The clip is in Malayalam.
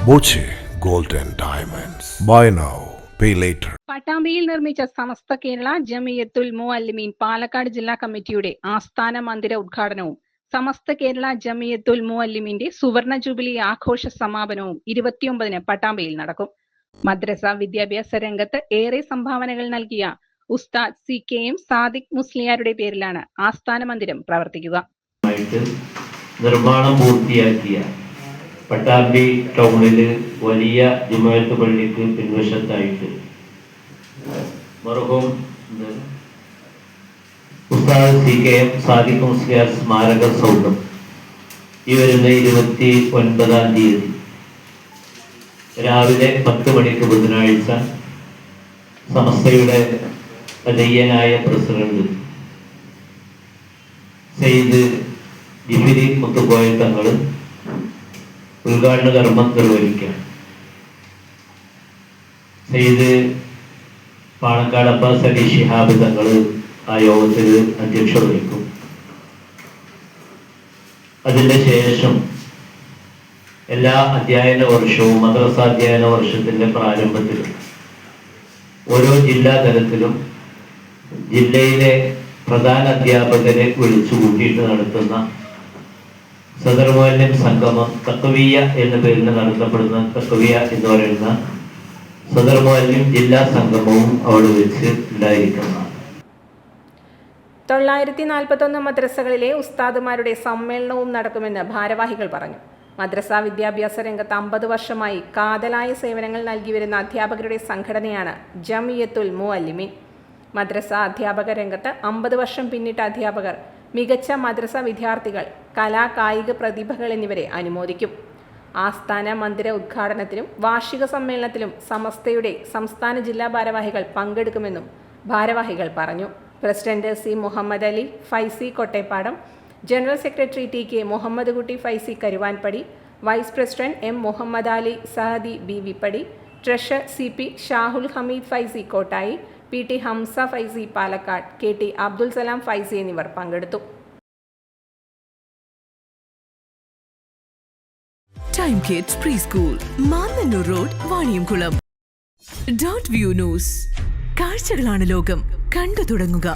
Boche gold and diamonds. Buy now pay later. പട്ടാമ്പിയിൽ നിർമ്മിച്ച സമസ്ത കേരള ജമിയത്തുൽ മുഅല്ലിമീൻ പാലക്കാട് ജില്ലാ കമ്മിറ്റിയുടെ ആസ്ഥാന മന്ദിര ഉദ്ഘാടനവും സമസ്ത കേരള ജമിയത്തുൽ മുഅല്ലിമീന്റെ സുവർണ ജൂബിലി ആഘോഷ സമാപനവും 29-ന് പട്ടാമ്പിയിൽ നടക്കും. മദ്രസ വിദ്യാഭ്യാസ രംഗത്ത് ഏറെ സംഭാവനകൾ നൽകിയ ഉസ്താദ് CKM സാദിഖ് മുസ്ലിയാരുടെ പേരിലാണ് ആസ്ഥാന മന്ദിരം പ്രവർത്തിക്കുക. നിർമ്മാണം പൂർത്തിയാക്കിയ പട്ടാമ്പി ടൗണില് വലിയ ജുമുഅത്ത് പള്ളിക്ക് പിൻവശത്തായിട്ട് മർഹൂം ഉസ്താദ് CKM സാദിഖ് മുസ്ലിയാർ സ്മാരക സൗധം ഈ വരുന്ന 29-ാം തീയതി രാവിലെ 10 മണിക്ക് ബുധനാഴ്ച സമസ്തയുടെ അധീയനായ പ്രസിഡന്റ് സെയ്ദ് ജിഫിരി മുത്തുക്കോയ തങ്ങൾ ഉദ്ഘാടന കർമ്മം നിർവഹിക്കാം. സെയ്ദ് പാണക്കാട് അബ്ബാസ് അലി ശിഹാബ് തങ്ങൾ ആ യോഗത്തിൽ അധ്യക്ഷത വഹിക്കും. അതിൻ്റെ ശേഷം എല്ലാ അധ്യയന വർഷവും മദ്രസാധ്യയന വർഷത്തിന്റെ പ്രാരംഭത്തിലും ഓരോ ജില്ലാ തലത്തിലും ജില്ലയിലെ പ്രധാന അധ്യാപകരെ വിളിച്ചു കൂട്ടിയിട്ട് നടത്തുന്ന സദർ മുഅല്ലിം സംഗമം തഖ്വിയ എന്ന പേരിൽ നടത്തപ്പെടുന്ന തഖ്വിയ എന്ന് പറയുന്ന സദർ മുഅല്ലിം ജില്ലാ സംഗമവും അവിടെ വെച്ച് ഉണ്ടായിരിക്കുന്നതാണ്. 941 മദ്രസകളിലെ ഉസ്താദുമാരുടെ സമ്മേളനവും നടക്കുമെന്ന് ഭാരവാഹികൾ പറഞ്ഞു. മദ്രസ വിദ്യാഭ്യാസ രംഗത്ത് 50 വർഷമായി കാതലായ സേവനങ്ങൾ നൽകി വരുന്ന അധ്യാപകരുടെ സംഘടനയാണ് ജമിയത്തുൽ മുഅല്ലിമീൻ. മദ്രസ അധ്യാപക രംഗത്ത് 50 വർഷം പിന്നിട്ട അധ്യാപകർ, മികച്ച മദ്രസ വിദ്യാർത്ഥികൾ, കലാ കായിക പ്രതിഭകൾ എന്നിവരെ അനുമോദിക്കും. ആസ്ഥാന മന്ദിര ഉദ്ഘാടനത്തിലും വാർഷിക സമ്മേളനത്തിലും സമസ്തയുടെ സംസ്ഥാന ജില്ലാ ഭാരവാഹികൾ പങ്കെടുക്കുമെന്നും ഭാരവാഹികൾ പറഞ്ഞു. President C Muhammad Ali Faizy Kottepadam, general secretary TK Muhammad Kutty Faizy Karuvanpadi, vice president M Muhammad Ali Sahadi B Vippadi, treasurer CP Shahul Hameed Faizy Kottayi, PT Hamsa Faizy Palakkad, KT Abdul Salam Faizy എന്നിവർ പങ്കെടുത്തു. Time Kids preschool, Mannanur road, Vaniyamkulam. .view news, കാഴ്ചകളാണ് ലോകം, കണ്ടു തുടങ്ങുക.